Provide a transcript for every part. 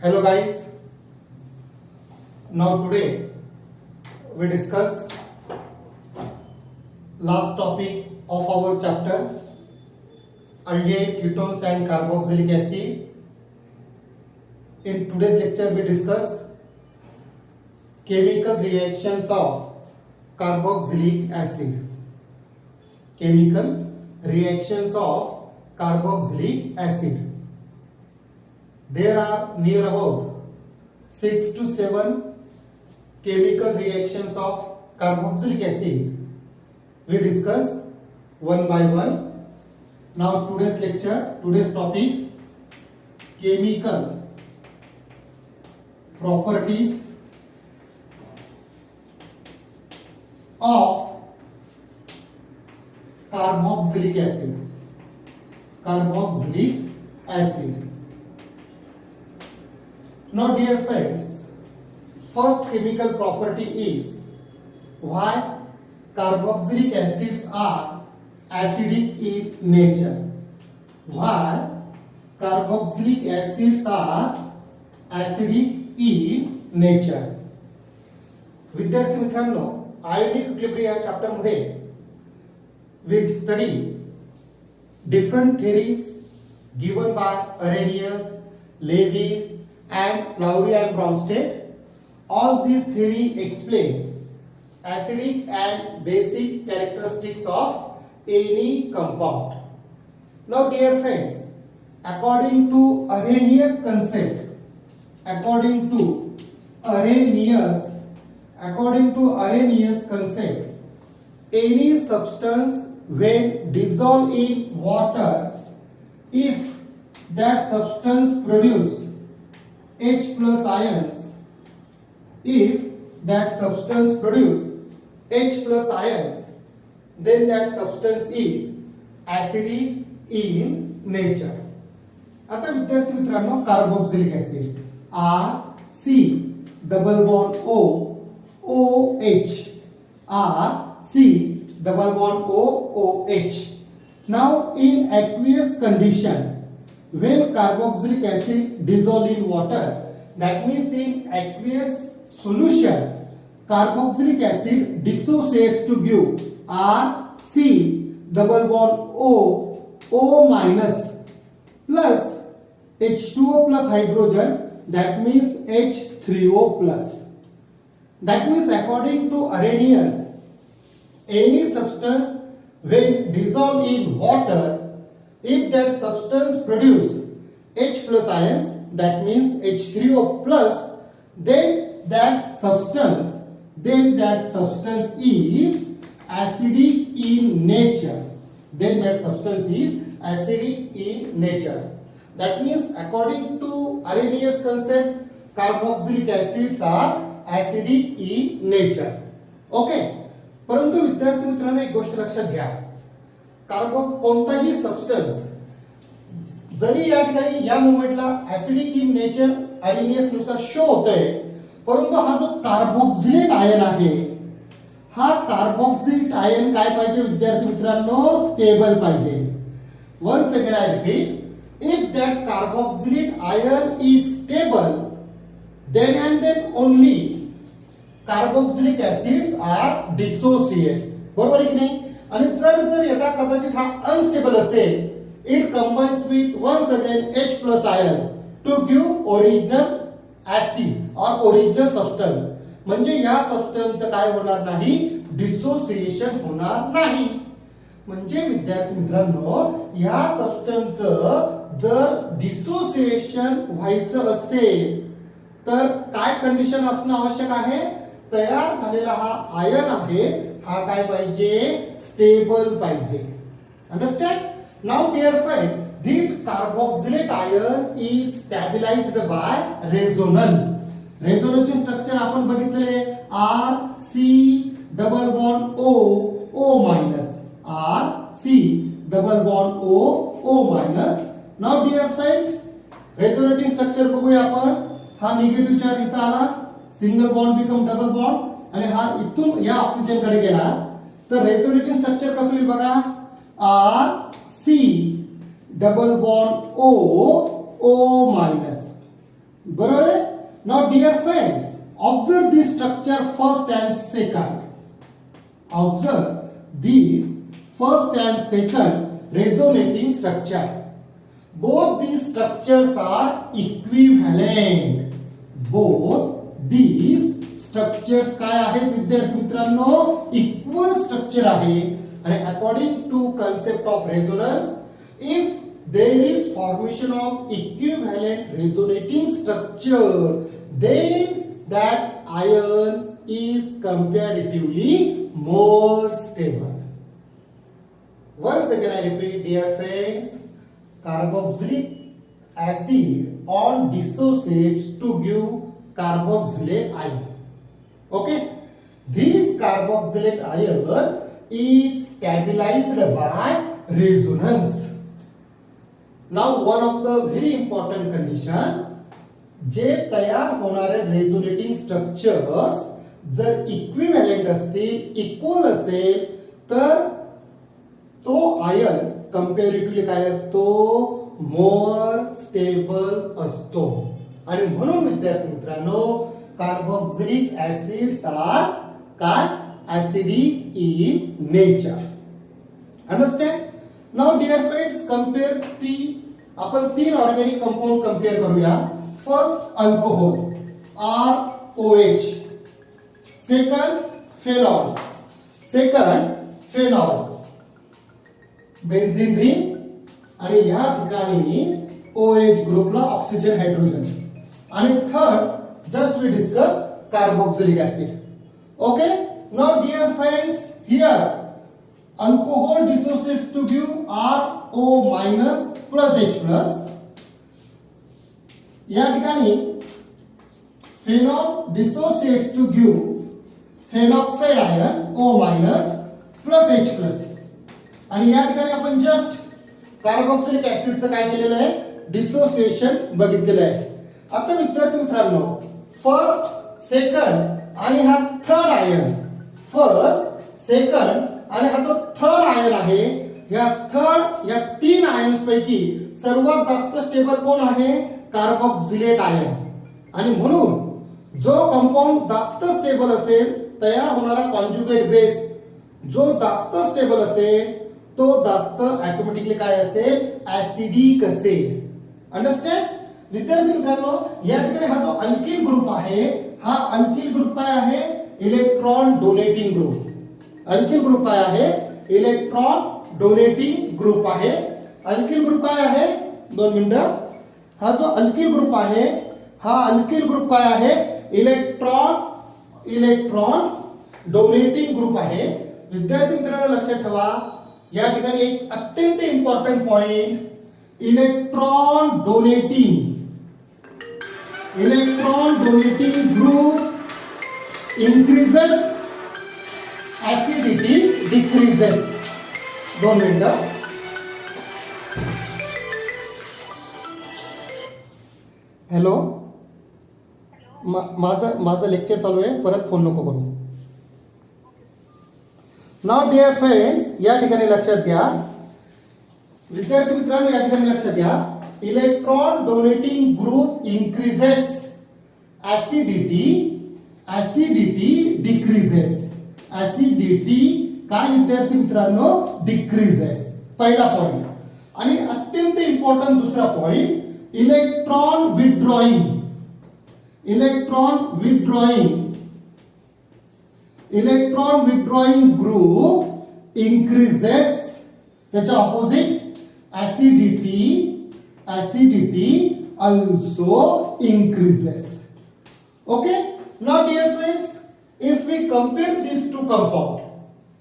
Hello guys. Now today we discuss last topic of our chapter aldehyde, ketones and carboxylic acid. In today's lecture we discuss chemical reactions of carboxylic acid. Chemical reactions of carboxylic acid. There are near about 6 to 7 chemical reactions of carboxylic acid. We discuss one by one. Now today's topic, chemical properties of carboxylic acid. Carboxylic acid. Now dear friends, first chemical property is why carboxylic acids are acidic in nature. Why carboxylic acids are acidic in nature. विद्यार्थी मित्रांनो, ionic equilibrium या chapter मध्ये we study different theories given by Arrhenius, Lewis and Lowry and Bronsted. All these theory explain acidic and basic characteristics of any compound. Now dear friends, according to Arrhenius concept, according to Arrhenius concept, any substance when dissolved in water, if that substance produce H plus ions, if that substance produce H plus ions, then that substance is acidic in nature. आता विद्यार्थी मित्रांनो, carboxylic acid RC double bond OH, RC double bond OOH. Now in aqueous condition, when carboxylic acid dissolve in water, that means in aqueous solution, carboxylic acid dissociates to give RC double bond O minus plus H2O plus hydrogen, that means H3O plus. That means according to Arrhenius, any substance when dissolved in water, if that substance produce H plus ions, that means H3O plus, then that substance is acidic in nature. Then that substance is acidic in nature. That means according to Arrhenius concept, carboxylic acids are acidic in nature. Okay. परंतु विद्यार्थी मित्रांनो, एक गोष्ट लक्षात घ्या, कोणताही substance जरी या ठिकाणी या मोमेंटला ऍसिडिक इन नेचर अरेनियस नुसार शो होतोय, परंतु हा जो कार्बोक्सिलेट आयन आहे, हा कार्बोक्सिलेट आयन काय पाहिजे विद्यार्थी मित्रांनो, स्टेबल पाहिजे. Once again I repeat, if that carboxylate ion is stable, then and then only carboxylic acids are dissociates. बरोबर आहे की नाही? आणि जर यदा कदाचित हा अनस्टेबल असेल, it combines with once again H plus ions to give original acid or original substance. म्हणजे या सबस्टन्सचं काय होणार नाही, डिसोसिएशन होणार नाही. म्हणजे विद्यार्थी मित्रांनो, या सबस्टन्सचं जर डिसोसिएशन व्हायचं असेल तर काय कंडिशन असणं आवश्यक आहे, तयार झालेला हा आयन आहे, हा काय पाहिजे, स्टेबल पाहिजे. Understand? Now dear friend, this carboxylate ion is stabilized by resonance. Resonance structure आपण बघितलेले, RC double bond O minus, RC double bond O minus. Now dear friends, resonating structure बघूया आपण. हा निगेटिव्ह चार्ज इथं आला, single bond become double bond, आणि हा इथून या ऑक्सिजन कडे गेला, तर रेझोनेटिंग स्ट्रक्चर कसं होईल बघा, RC double bond O O minus. बरोबर आहे. Now dear friends, observe this structure first and second. Observe this first and second resonating structure. Both these structures are equivalent. Both these structures काय आहेत विद्यार्थी मित्रांनो? Equal structure आहे. आणि according to concept of resonance, if there is formation of equivalent resonating structure, then that ion is comparatively more stable. Once again I repeat, dear friends, carboxylic acid on dissociates to give carboxylate ion. Okay, this carboxylate ion is stabilized by resonance. Now one of the very important condition, जे तयार होणारे resonating structures जर equivalent असतील, equal असेल, तर तो ion comparatively काय असतो? मोर स्टेबल असतो. आणि म्हणून विद्यार्थी मित्रांनो, कार्बोक्सिलिक ऍसिड्स आर काय? Acidic in nature. Understand? Now dear friends, compare आपण तीन ऑर्गॅनिक कंपाऊंड कंपेअर करूया. First alcohol ROH, second phenol benzene ring, आणि या ठिकाणी OH ग्रुपला ऑक्सिजन हायड्रोजन, आणि third just we discuss carboxylic acid. Okay, now dear friends, here alcohol dissociates to give RO- plus H+. या ठिकाणी phenol dissociates to give phenoxide ion O- plus H+. आणि या ठिकाणी आपण जस्ट कार्बोक्सिलिक ऍसिडचं काय केलेलं आहे? डिसोसिएशन बघितलेलं आहे. आता विद्यार्थी मित्रांनो, फर्स्ट, सेकंड आणि हा थर्ड आयन, फर्स्ट, सेकंड आणि हा जो थर्ड आयन आहे, या तीन आयन्स पैकी सर्वात जास्त स्टेबल कोण आहे? Carboxylate ion. आणि म्हणून जो कंपाऊंड जास्त स्टेबल असेल, तयार होणारा कॉन्जुगेट बेस जो जास्त स्टेबल असेल, तो जास्त ऑटोमॅटिकली काय असेल? ऍसिडिक असेल. अंडरस्टँड? विद्यार्थी मित्रांनो, या ठिकाणी हा जो अल्किल ग्रुप आहे, हा अल्किल ग्रुप काय आहे? Electron donating group. Alkyl group काय आहे? इलेक्ट्रॉन डोनेटिंग ग्रुप आहे. अल्किल ग्रुप काय आहे? 2 मिनिटं. हा जो अल्किल ग्रुप आहे, हा अल्किल ग्रुप काय आहे? इलेक्ट्रॉन डोनेटिंग ग्रुप आहे. विद्यार्थी मित्रांनो लक्षात ठेवा, या ठिकाणी एक अत्यंत important point, electron donating group increases, acidity decreases. 2 मिनिटं. हॅलो, माझं लेक्चर चालू आहे, परत फोन नको करू. नाउ डिअर फ्रेंड्स, या ठिकाणी लक्षात घ्या, विद्यार्थी मित्रांनो या ठिकाणी लक्षात घ्या, electron donating group increases, acidity decreases. Acidity काय विद्यार्थी मित्रांनो? डिक्रीजेस. पहिला पॉइंट. आणि अत्यंत इम्पॉर्टंट दुसरा point, electron withdrawing group increases, त्याच्या opposite acidity also increases. Okay, now dear friends, if we compare these two compounds,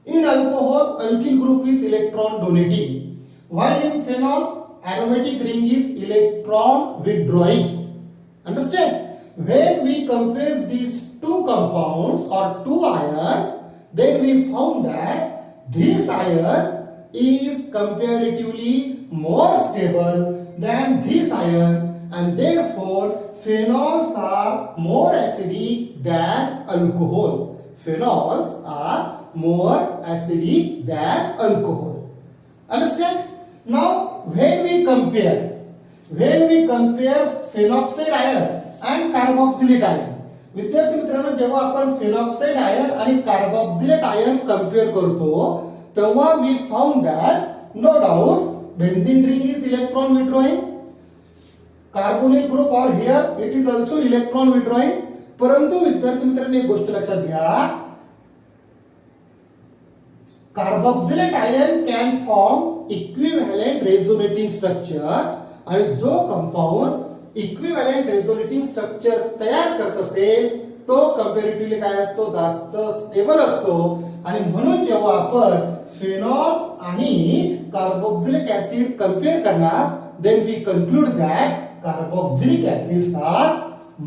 in alcohol alkyl group is electron donating, while in phenol aromatic ring is electron withdrawing. Understand? When we compare these two compounds or two ions, then we found that this ion is comparatively more stable than this ion, and therefore phenols are more acidic than alcohol. Phenols are more acidic than alcohol. Understand? Now when we compare when we compare phenoxide ion and carboxylate ion, विद्यार्थी मित्रांनो जेव्हा आपण फेनॉक्साइड आयन आणि कार्बोक्सिलेट आयन compare करतो तेव्हा we found that no doubt benzene ring is electron withdrawing, carbonyl group और here it is also electron withdrawing. परंतु विद्यार्थी मित्रांनो एक गोष्ट लक्षात घ्या, carboxylate ion can form equivalent resonating structure आणि जो कंपाऊंड इक्विव्हॅलेंट रेझोनेटिंग स्ट्रक्चर तयार करत असेल तो कंपॅरेटिव्हली काय असतो, जास्त स्टेबल असतो. आणि म्हणून जेव्हा आपण फेनॉल आणि कार्बोक्सिलिक ऍसिड कंपेअर करणार then we conclude that carboxylic acids are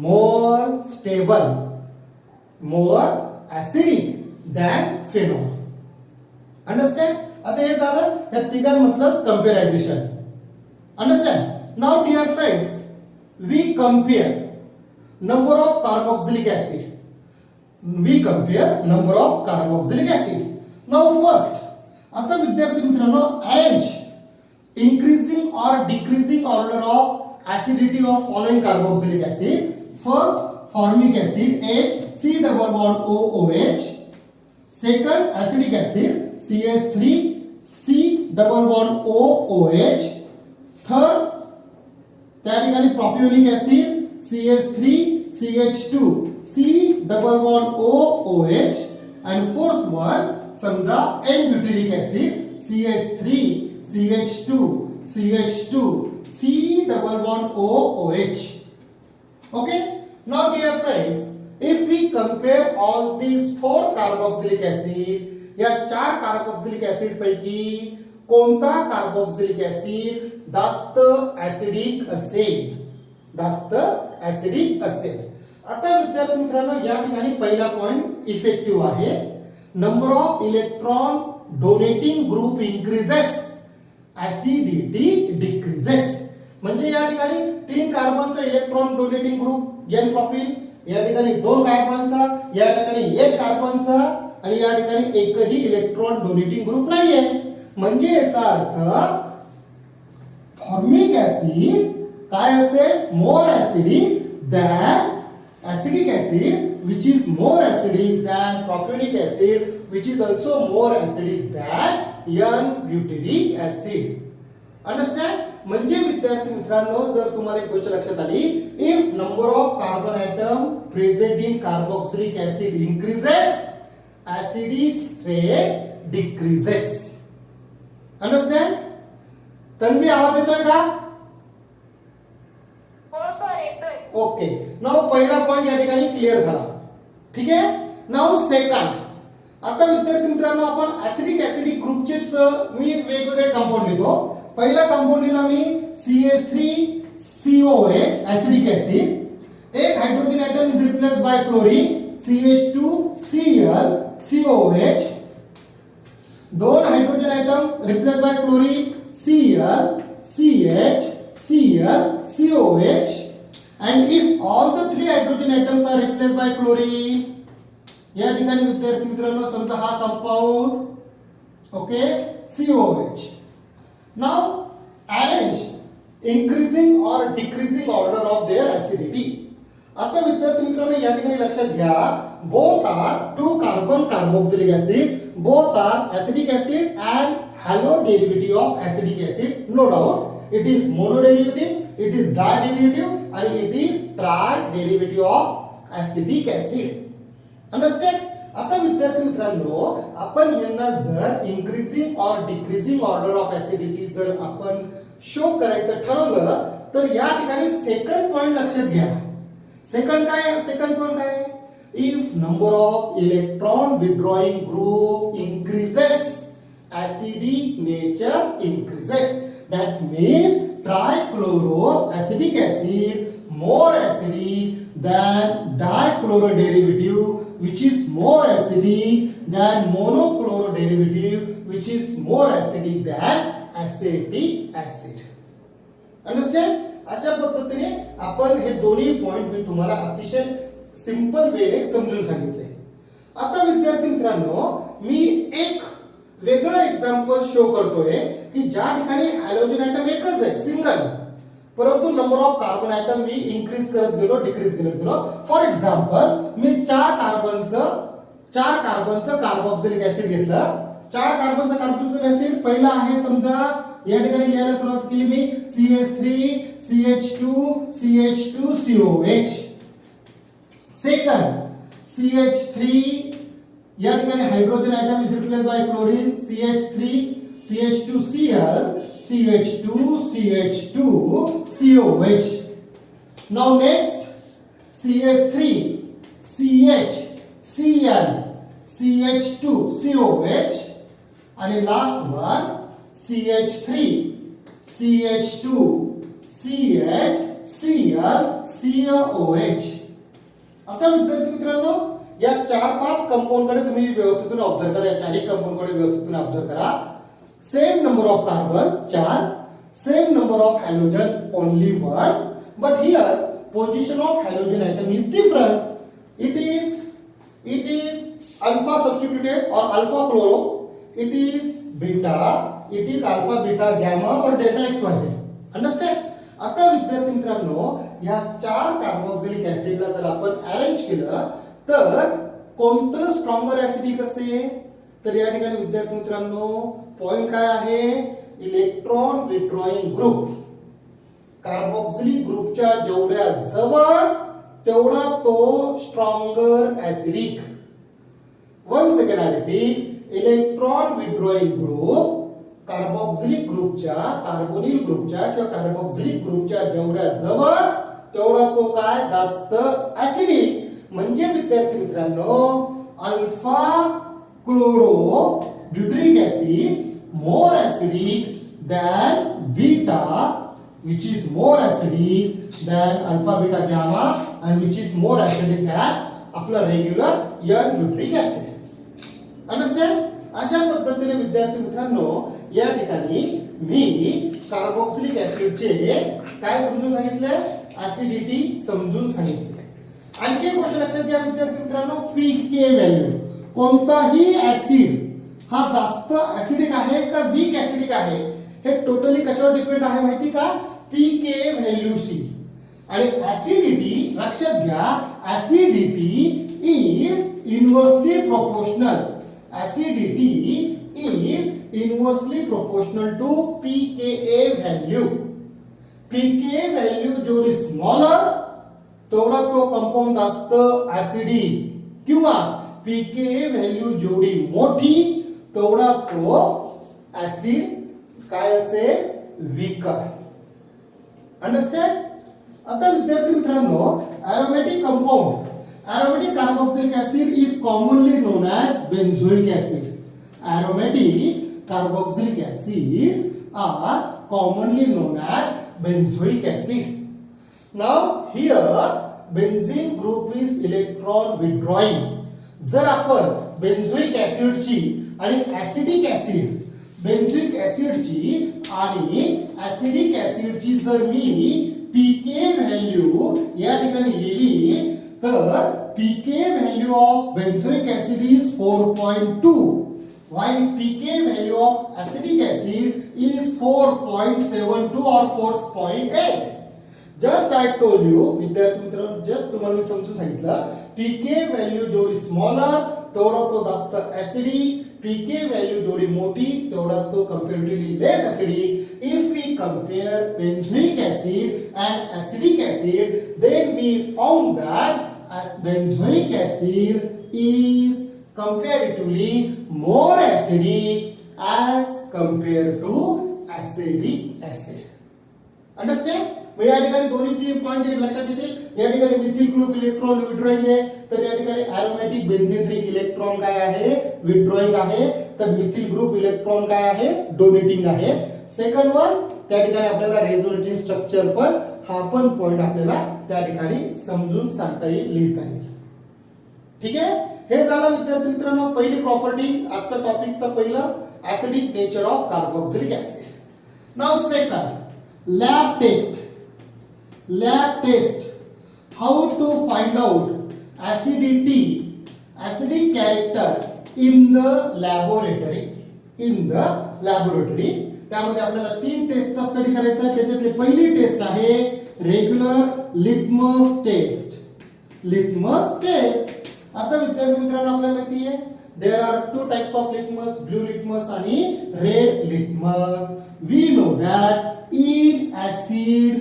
more stable, more acidic than phenol. Understand? आता हे झालं या तिघांमधलं comparison. Understand? Now dear friends, we compare number of carboxylic acid. We compare number of carboxylic acid. Now first, आता विद्यार्थी मित्रांनो arrange increasing or decreasing order of acidity of following carboxylic acid. First, formic acid H C double bond O OH. Second, acetic acid CH3 C double bond O OH. Third, त्या ठिकाणी propionic acid CH3 CH2 C double bond O OH. and fourth one समजा N-butyric acid CH3 CH2 CH2 C double bond O OH. Okay, now dear friends, if we compare all these four carboxylic acid, या चार carboxylic acid पैकी कोणता carboxylic acid जास्त acidic असेल, जास्त acidic असेल. आता विद्यार्थी मित्रांनो या ठिकाणी पहिला पॉइंट इफेक्टिव्ह आहे. Number of electron donating group increases, acidity decreases. म्हणजे या ठिकाणी 3 कार्बनचा इलेक्ट्रॉन डोनेटिंग ग्रुप एन प्रॉपिल, या ठिकाणी 2 कार्बनचा, या ठिकाणी 1 कार्बनचा आणि या ठिकाणी एकही इलेक्ट्रॉन डोनेटिंग ग्रुप नाहीये. म्हणजे याचा अर्थ फॉर्मिक ऍसिड काय असेल, more acidic than acetic acid, which is more acidic than propionic acid, which is also more acidic than N-butyric acid. Understand? म्हणजे विद्यार्थी मित्रांनो जर तुम्हाला एक गोष्ट लक्षात आली, if number of carbon atom present in carboxylic acid increases, acidic state decreases. Understand? Tanvi आवाज येतोय का? ओके, नाउ पहिला पॉइंट या ठिकाणी क्लिअर झाला. ठीक आहे. नाउ सेकंड, आता विद्यार्थी मित्रांनो आपण ऍसिडिक ग्रुपचेच मी वेगवेगळे कंपाऊंड लिहितो. पहिला कंपाऊंड लिहिला मी CH3COH ऍसिडिक ऍसिड. एक hydrogen atom is replaced by chlorine CH2Cl दोन hydrogen atom replaced by chlorine ClCH and if all the 3 hydrogen atoms are replaced by chlorine, या ठिकाणी विद्यार्थी मित्रांनो समजा हा compound okay COH. now arrange increasing or decreasing order of their acidity. आता विद्यार्थी मित्रांनो या ठिकाणी लक्षात घ्या, both are 2 carbon carboxylic acid, both are acetic acid and halo derivative of acetic acid. no doubt it is monoderivative, it is diderivative and it is triderivative of acetic acid. Understand? आता विद्यार्थी मित्रांनो आपण यांना जर increasing और decreasing order of acidity जर आपण show करायचं ठरवलं तर या ठिकाणी सेकंड पॉइंट लक्षात घ्या. सेकंड पॉइंट काय, if number of electron withdrawing group increases, acidic nature increases. That means trichloroacetic acid more acidic than dichloro-derivative, which is more acidic than monochloro-derivative, which is more acidic than acetic acid. Understand? अशा पद्धतीने आपण हे दोन्ही point मी तुम्हाला अतिशय simple वेने समजून सांगितले. आता विद्यार्थी मित्रांनो मी एक वेगळं एक्झाम्पल शो करतोय की ज्या ठिकाणी हॅलोजन ऍटम एकच आहे, सिंगल, परंतु number of carbon atom me increase करत गेलो, डिक्रीज करत गेलो. फॉर एक्झाम्पल मी चार कार्बनचं कार्बोक्सिलिक ऍसिड घेतलं. 4 कार्बनचं कार्बोक्सिलिक ऍसिड पहिला आहे, समजा या ठिकाणी लिहायला सुरुवात केली मी CH3 CH2 CH2 COH. Second CH3, या ठिकाणी hydrogen atom is replaced by chlorine, CH3 CH2Cl CH2 CH2 COH. Now next CH3 CH Cl CH2 COH आणि last one CH3 CH2 CH Cl COH. आता विद्यार्थी मित्रांनो, या 4-5 compound कडे तुम्ही व्यवस्थितपणे ऑब्झर्व करा. या चारही कंपाऊंड कडे व्यवस्थितपणे ऑब्झर्व करा. Same number of carbon 4, same number of halogen only 1, but here position of halogen atom is different. It is alpha substituted or alpha chloro, it is beta, it is alpha beta gamma or delta XYZ. Understand? आता विद्यार्थी मित्रांनो, या 4 carboxylic ऍसिडला जर आपण arrange केलं तर कोणतं stronger acidic असेल? तर या ठिकाणी विद्यार्थी मित्रांनो पॉइंट काय आहे? Electron withdrawing group. कार्बोक्सिलिक ग्रुपच्या जेवढ्या जवळ तेवढा तो stronger acidic. One second I repeat, electron withdrawing group carboxylic ग्रुपच्या, कार्बोनिल ग्रुपच्या किंवा कार्बोक्सिलिक ग्रुपच्या जेवढ्या जवळ तेवढा तो काय जास्त ऍसिडिक. म्हणजे विद्यार्थी मित्रांनो, alpha chloro butyric acid more acidic than beta which is more acidic than alpha beta gamma and which is more acidic than आपला रेग्युलर N-butyric acid. अंडरस्टँड? अशा पद्धतीने विद्यार्थी मित्रांनो या ठिकाणी मी कार्बोक्सिलिक ऍसिडचे काय समजून सांगितले? ऍसिडिटी समजून सांगितले. आणखी एक गोष्ट लक्षात घ्या विद्यार्थी मित्रांनो, पीके व्हॅल्यू. कोणताही ऍसिड हा जास्त ऍसिडिक आहे का वीक ऍसिडिक आहे हे टोटली कशावर डिपेंड आहे माहिती का? पीके व्हॅल्यूशी. आणि ऍसिडिटी लक्षात घ्या, acidity is inversely proportional. Acidity is inversely proportional to pKa value. PK value जेवढी स्मॉलर तेवढा तो कंपाऊंड जास्त ऍसिडिक, किंवा पीके व्हॅल्यू जेवढी मोठी तेवढा तो ऍसिड काय असेल? वीकर. अंडरस्टँड? आता विद्यार्थी मित्रांनो, aromatic compound, aromatic carboxylic acid is commonly known as benzoic acid. Aromatic carboxylic acids are commonly known as benzoic acid. Now here benzene group is electron withdrawing. जर आपण बेन्झोइक ऍसिडची आणि ऍसिडिक ऍसिड, बेन्झोइक ऍसिडची आणि acidic ऍसिडची जर मी पीके value या ठिकाणी लिहिली तर pK value of benzoic acid is 4.2 while pK value of acetic acid is 4.72 or 4.8. Just I told you विद्यार्थी मित्रांनो, जस्ट तुम्हाला मी समजून सांगितलं, पीके व्हॅल्यू जेवढी स्मॉलर तेवढा तो जास्त ऍसिडिक, पीके व्हॅल्यू जेवढी मोठी तेवढा तो comparatively less acidic. If we compare benzoic acid and acidic acid then we found that as benzoic acid is comparatively more acidic as compared to acetic acid. Understand? मग या ठिकाणी दोन्ही 3 पॉइंट लक्षात येतील. या ठिकाणी मिथिल ग्रुप इलेक्ट्रॉन विथड्रॉइंग आहे, तर या ठिकाणी एरोमॅटिक बेन्झेन इलेक्ट्रॉन काय आहे? विथड्रॉइंग आहे. तर मिथिल ग्रुप इलेक्ट्रॉन काय आहे? डोनेटिंग आहे. सेकंड वन, त्या ठिकाणी आपल्याला रेझोनेटिंग स्ट्रक्चर पण हा पण पॉइंट आपल्याला त्या ठिकाणी समजून सांगता येईल, लिहिता येईल. ठीक आहे? हे झालं विद्यार्थी मित्रांनो पहिली प्रॉपर्टी, आजच्या टॉपिकचं पहिलं acidic nature of carboxylic acid. Now second, lab test. Lab test, how to find out acidity, acidic character in the laboratory. In the laboratory. त्यामध्ये आपल्याला 3 टेस्टचा स्टडी करायचा आहे. त्याच्यातली पहिली टेस्ट आहे regular litmus test. Litmus test. आता विद्यार्थी मित्रांनो आपल्याला माहिती आहे there are 2 types of litmus, blue litmus आणि red litmus. We know that in acid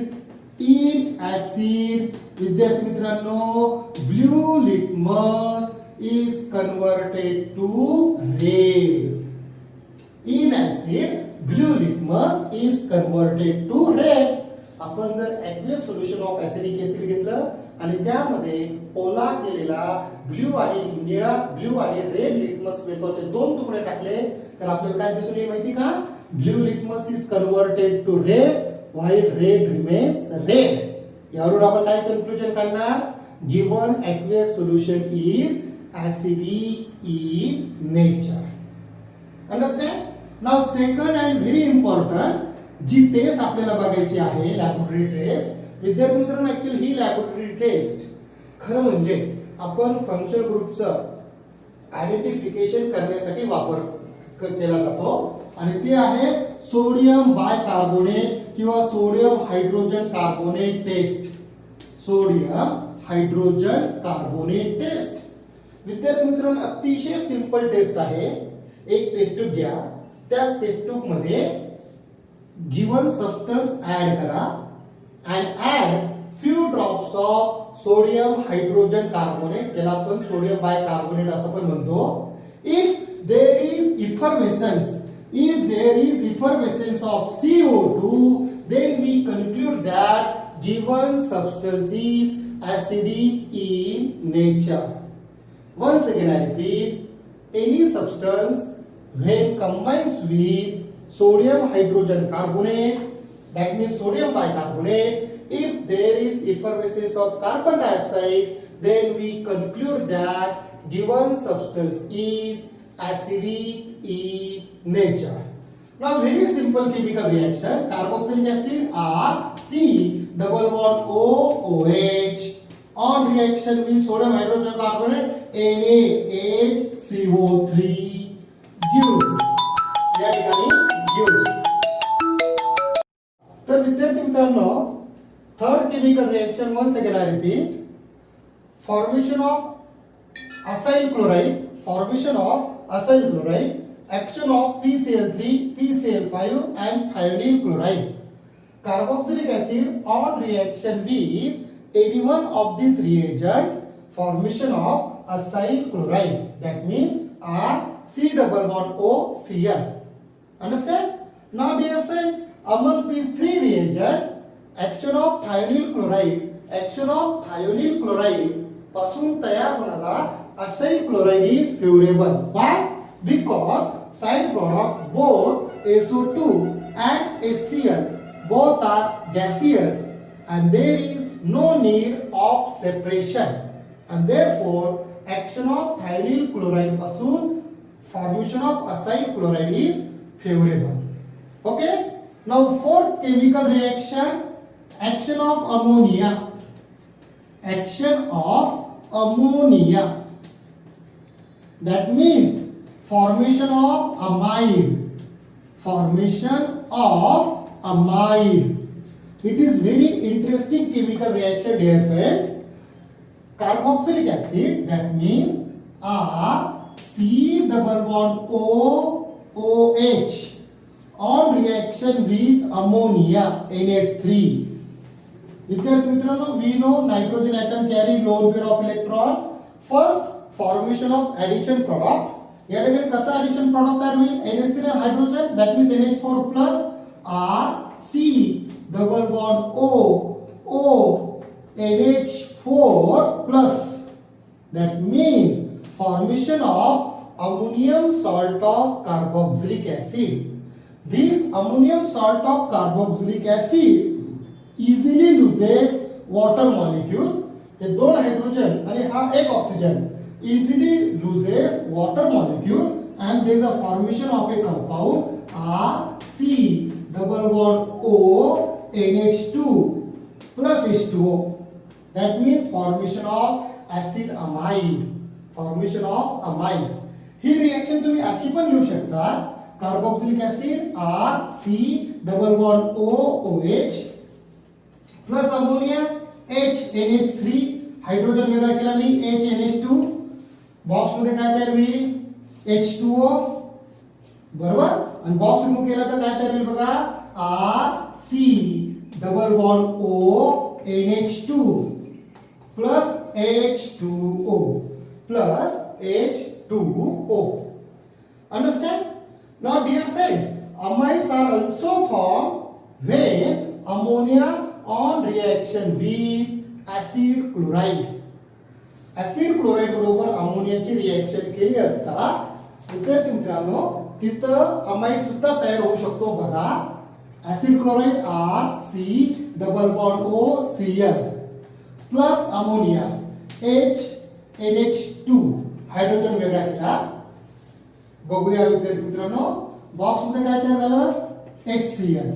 विद्यार्थी मित्रांनो blue litmus is converted to red. In acid blue litmus is converted to red. आपण जर aqueous solution of acidic acid घेतलं आणि त्यामध्ये ओला केलेला blue आणि रेड लिटमस पेपरचे 2 तुकडे टाकले तर आपल्याला काय दिसून येईल माहिती का? Blue litmus is converted to red while red remains red. यावरून आपण काय कन्क्लुजन काढणार? Given aqueous solution is acidic in nature. Understand? Now second and very important जी टेस्ट आपल्याला बघायची आहे लॅबोरेटरी टेस्ट. विद्यार्थी मित्रांनो ऍक्च्युअली ही लॅबोरेटरी टेस्ट खरं म्हणजे आपण फंक्शनल ग्रुपचं आयडेंटिफिकेशन करण्यासाठी वापर केला जातो आणि ते आहे सोडियम बायकार्बोनेट किंवा sodium hydrogen carbonate test. Sodium hydrogen carbonate test. विद्यार्थी मित्रांनो अतिशय सिंपल टेस्ट आहे. एक टेस्ट ट्यूब घ्या. त्या टेस्ट ट्यूब मध्ये गिवन सबस्टन्स ऍड करा and add few drops of sodium hydrogen carbonate, ज्याला आपण सोडियम बायकार्बोनेट असं पण म्हणतो. if there is effervescence of CO2 then we conclude that given substance is acidic in nature. Once again I repeat, any substance when combines with sodium hydrogen carbonate, that means sodium bicarbonate, if there is effervescence of carbon dioxide then we conclude that given substance is acidic in nature. Now very simple chemical reaction. Carboxylic acid RC double bond OOH on reaction with sodium hydrogen carbonate NaHCO3 gives. या ठिकाणी gives. तर विद्यार्थी मित्रांनो third chemical reaction once again I repeat, formation of acyl chloride, action of PCl3, PCl5 and thionyl chloride. Carboxylic acid on reaction with any one of these reagent, formation of acyl chloride, that means RC double bond OCl. Understand? Now dear friends, among these 3 reagents, action of thionyl chloride पासून तयार होणारा acyl chloride is favorable. Why? Because side product both SO2 and HCl both are gaseous and there is no need of separation and therefore action of thionyl chloride पासून formation of acyl chloride is favorable. Okay? Now fourth chemical reaction, action of ammonia. That means formation of amide. It is very interesting chemical reaction dear friends. Carboxylic acid, that means RC double bond OOH on reaction with ammonia NH3. विद्यार्थी मित्रांनो we know nitrogen atom carry lone pair of electron. First formation of addition product. या ठिकाणी कसा addition product तयार होईल? NH3 and hydrogen, that means NH4 plus RC double bond O NH4 plus, that means formation of ammonium salt of carboxylic acid. This ammonium salt of carboxylic acid easily loses water molecule. हे 2 hydrogen आणि हा 1 oxygen easily loses water molecule and there is a formation of a compound RC double bond O NH2 plus H2O. That means formation of acid amide. Formation of amide. He reaction तुम्ही अशी पण लिहू शकता. Carboxylic acid RC double bond OOH plus ammonia HNH3 hydrogen वेगळा केला मी HNH2 box मध्ये काय तयार होईल H2O बरोबर आणि बॉक्स रिमूव्ह केला तर काय तयार होईल बघा RC double bond ONH2 plus H2O plus H2O. Understand? Now dear friends, amides are also formed when ammonia on reaction with acid chloride. Acid chloride बरोबर अमोनियाची रिएक्शन केली असता विद्यार्थी मित्रांनो तिथं अमाइड सुद्धा तयार होऊ शकतो बघा acid chloride RC double bond OCl plus ammonia HNH2 hydrogen वेगळा केला बघूया विद्यार्थी मित्रांनो बॉक्स मध्ये काय तयार झालं HCl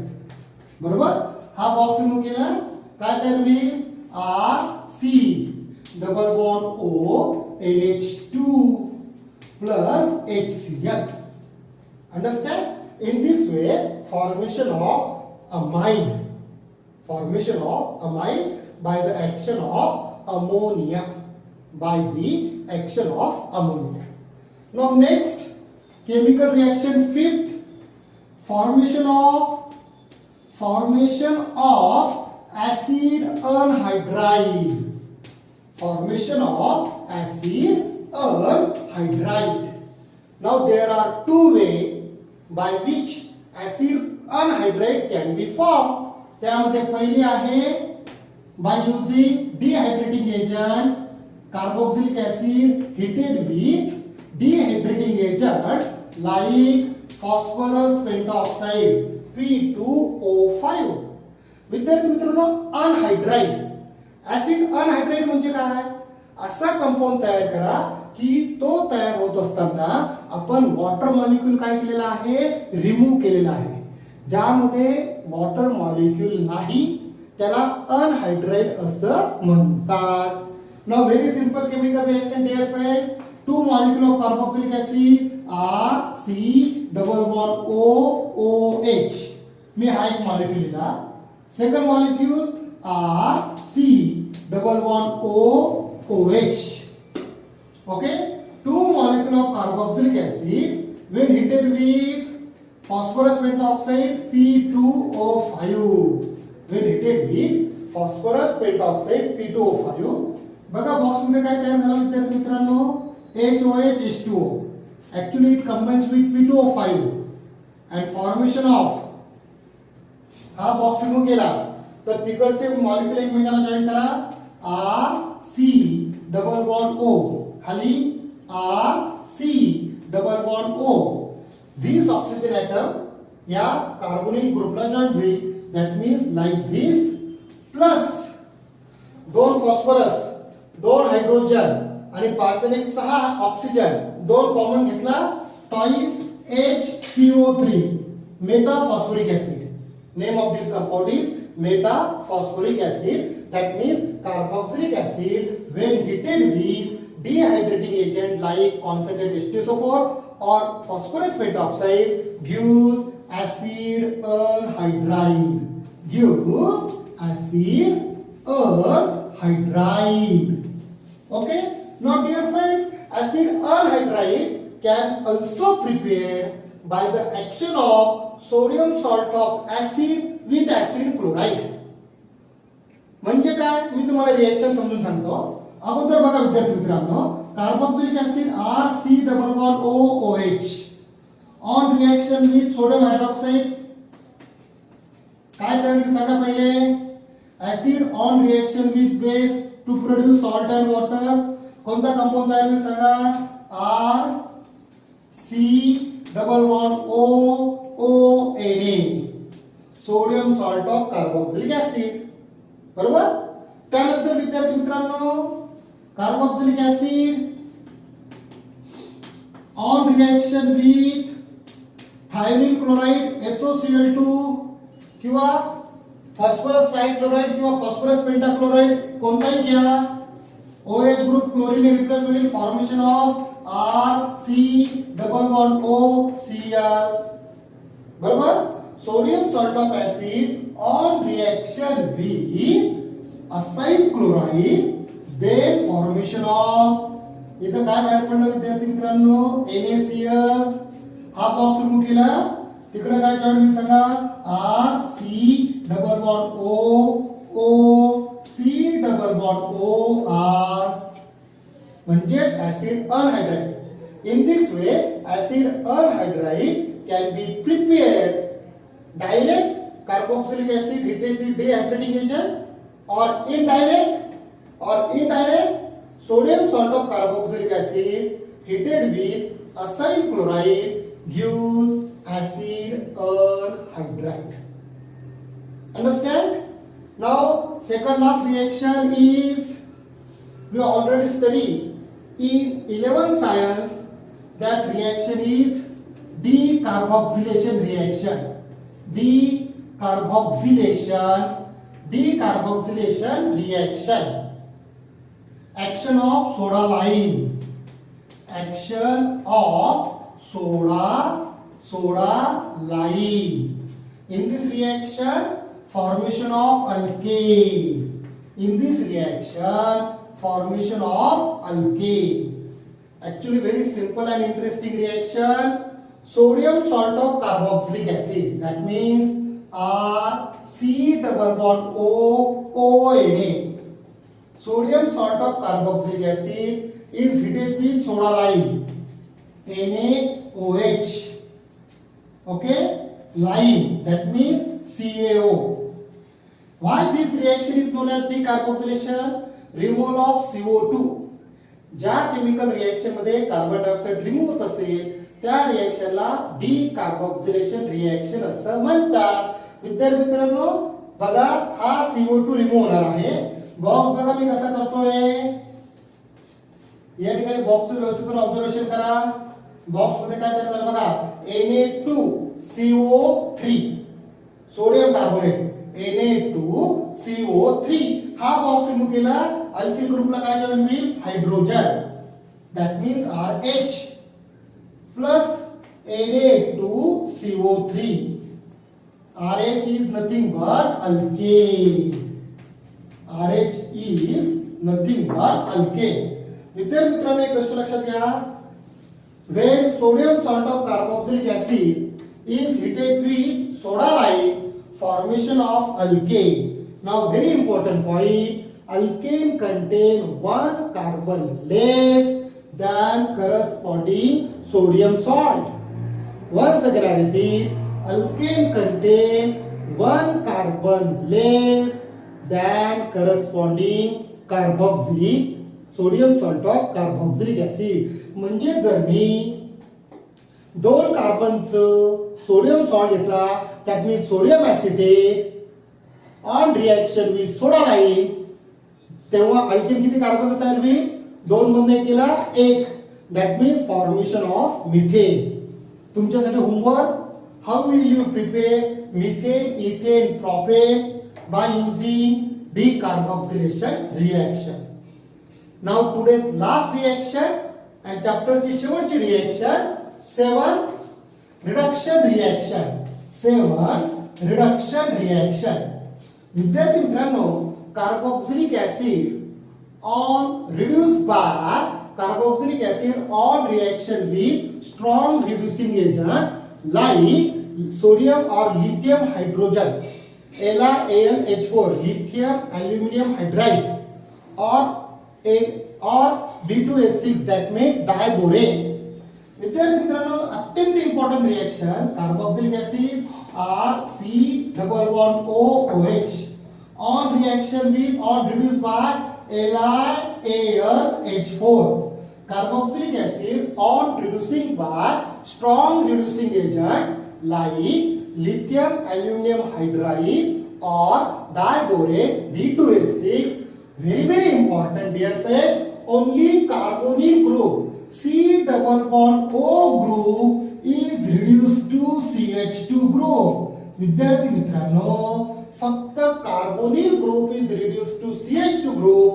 बरोबर हा बॉक्स रिमूव्ह केला काय तयार होईल RC double bond ONH2 plus HCl. Understand? In this way, formation of amide by the action of ammonia. Now next chemical reaction fifth formation of acid anhydride. Now there are two ways by which acid anhydride can be formed. त्यामध्ये पहिली आहे by using dehydrating agent carboxylic acid heated with dehydrating agent like phosphorus pentoxide P2O5. विद्यार्थी मित्रांनो anhydride acid anhydride म्हणजे काय असा compound तयार करा की तो तयार होत असताना आपण वॉटर मॉलिक्यूल काय केलेला आहे रिमूव्ह केलेला आहे ज्यामध्ये वॉटर मॉलिक्यूल नाही त्याला अनहायड्राइड असं म्हणतात. Now very simple chemical reaction dear friends two molecule of carboxylic acid RC double bond OOH मी हा एक मॉलिक्यूल लिहिला second molecule RC double bond OOH okay two molecule of carboxylic acid when heated with phosphorus pentoxide P2O5 बघा box मध्ये काय तयार झालं विद्यार्थी मित्रांनो HOH H2O actually it combines with P2O5 and formation of हा बॉक्स रिमूव्ह केला तर तिकडचे मॉलिक्यूल एकमेकांना जॉईन करा RC डबल बॉन्ड O खाली RC double bond O this oxygen atom या कार्बोनिल ग्रुपला जॉईन होईल that means like this plus दोन फॉस्फरस दोन हायड्रोजन आणि 5 आणि 6 ऑक्सिजन दोन कॉमन घेतला twice HPO3 Meta phosphoric acid name of this compound is meta phosphoric acid that means carboxylic acid when heated with dehydrating agent like concentrated H2SO4 or phosphorus pentoxide gives acid anhydride. Okay, now dear friends acid anhydride can also prepared by the action of sodium salt of acid with acid chloride. म्हणजे काय मी तुम्हाला reaction समजून सांगतो अगोदर बघा विद्यार्थी मित्रांनो carboxylic acid RC double bond OOH on reaction with sodium hydroxide काय करेल सांगा पहिले acid on reaction with base to produce salt and water कोणता कंपाऊंड तयार होईल सांगा RC double bond OONA sodium salt of carboxylic acid बरोबर त्यानंतर विद्यार्थी मित्रांनो carboxylic acid on reaction with thionyl chloride SOCl2 किंवा फॉस्फरस ट्रायक्लोराइड किंवा फॉस्फरस पेंटाक्लोराइड कोणताही घ्या OH ग्रुप क्लोरीन रिप्लेस होईल formation of RC double bond OCl बरोबर. Sodium salt of acid on reaction with acyl chloride then formation of, इथं काय बाहेर पडलं विद्यार्थी मित्रांनो, NaCl. हा बॉक्स रिमूव्ह केला, तिकडे काय जॉईन होईल सांगा, R C double bond O O C double bond O R, म्हणजे acid anhydride. In this way, acid anhydride can be prepared direct carboxylic acid heated with dehydrating agent or indirect sodium salt of carboxylic acid heated with acyl chloride gives acid anhydride. Understand? Now, second last reaction is we already studied in 11th science. That reaction is decarboxylation reaction. Decarboxylation reaction. Action of soda lime. Action of soda lime. In this reaction, formation of alkane. In this reaction, formation of alkane. Actually very simple and interesting reaction. Sodium salt of carboxylic acid, that means RC double bond ONA. Sodium salt of carboxylic acid is heated with soda lime, NaOH. Okay, lime, that means CaO. Why this reaction is known as decarboxylation? Removal of CO2. ज्या chemical reaction मध्ये carbon dioxide remove होत असेल त्या रिएक्शनला decarboxylation reaction असं म्हणतात. विद्यार्थी मित्रांनो बघा, हा CO2 रिमूव्ह होणार आहे. बॉक्स बघा मी कसा करतोय, या ठिकाणी बॉक्सचं व्यवस्थित ऑब्झर्वेशन करा. बॉक्स मध्ये काय तयार झालं बघा, Na2CO3 सोडियम कार्बोनेट, Na2CO3. हा बॉक्स रिमूव्ह केला, अल्किल ग्रुपला काय जॉईन होईल, hydrogen, that means RH plus Na2CO3. RH is nothing but alkane. RH is nothing but alkane. विद्यार्थी मित्रांनो एक गोष्ट लक्षात घ्या, when sodium salt of carboxylic acid is heated with soda lime, formation of alkane. Now very important point, alkane contain one carbon less than corresponding sodium salt. Once again I repeat, alkane contain one carbon less than corresponding carboxylic sodium salt of carboxylic acid. म्हणजे जर मी दोन कार्बनचं sodium salt घेतला, that means sodium acetate on reaction with soda lime, तेव्हा alkane किती carbon तयार होईल, दोन मधून केला एक, that means formation of methane. तुमच्यासाठी homework, how will you prepare methane, ethane, propane by using decarboxylation reaction. Now today's last reaction and chapter ची शेवटची reaction, 7th reduction reaction. 7th reduction reaction. विद्यार्थी मित्रांनो, carboxylic acid on reduced by carboxylic acid on reaction with strong reducing agent like sodium or lithium hydrogen, LaAlH4, lithium aluminum hydride, or D2S6, that means diborane. विद्यार्थी मित्रांनो अत्यंत important reaction, carboxylic acid RC double bond OH on reaction with or reduced by LiAlH4. Carboxylic acid on reducing by strong reducing agent like lithium aluminum hydride or diborane D2S6. Very important dear friends, only carbonyl group C double bond O group is reduced to CH2 group. विद्यार्थी मित्रांनो फक्त carbonyl group is reduce to CH2 group.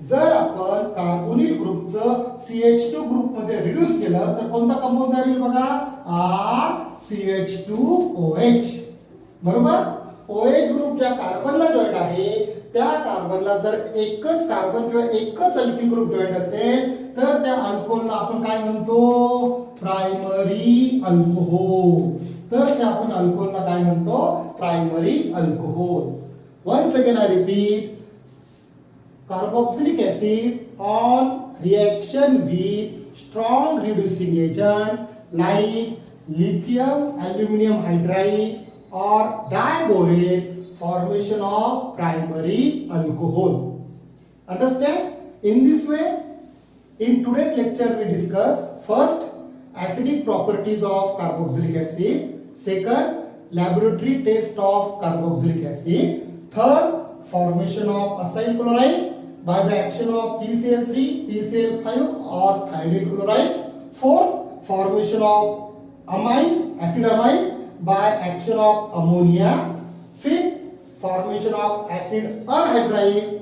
जर आपण carbonyl ग्रुपचं CH2 group मध्ये reduce केलं तर कोणता कंपाऊंड तयार होईल बघा, CH2OH. बरोबर. OH ग्रुप ज्या कार्बनला जॉईंट आहे त्या कार्बनला जर एकच कार्बन किंवा एकच अल्किल ग्रुप जॉईंट असेल तर त्या अल्कोहोलला आपण काय म्हणतो, प्रायमरी अल्कोहोल. तर त्या आपण अल्कोहोलला काय म्हणतो, primary alcohol. Once again I repeat, carboxylic acid on reaction with strong reducing agent like lithium aluminum hydride or diborane, formation of primary alcohol. Understand? In this way, in today's lecture we discuss first acidic properties of carboxylic acid, second laboratory test of carboxylic acid, third formation of acyl chloride by the action of PCl3, PCl5 or thionyl chloride, fourth formation of amine, acid amine by action of ammonia, fifth formation of acid anhydride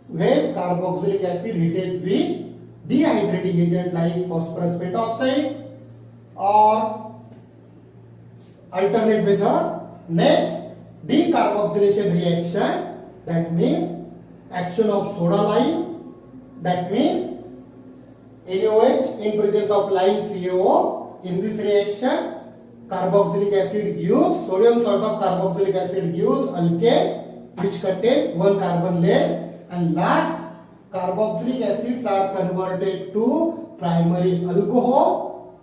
when carboxylic acid heated with dehydrating agent like phosphorus pentoxide or alternate method. Next, decarboxylation reaction, that means action of soda lime, that means NaOH in presence of lime CaO. In this reaction, carboxylic acid gives sodium salt of carboxylic acid gives alkane which contain one carbon less, and last carboxylic acids are converted to primary alcohol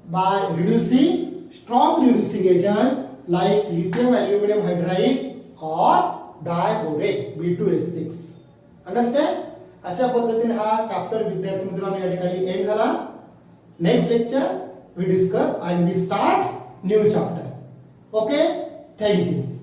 by reducing strong reducing agent like lithium aluminum hydride or diborane B2H6. Understand? अशा पद्धतीने हा chapter विद्यार्थी मित्रांनो या ठिकाणी end झाला. Next lecture we discuss and we start new chapter. Okay, thank you.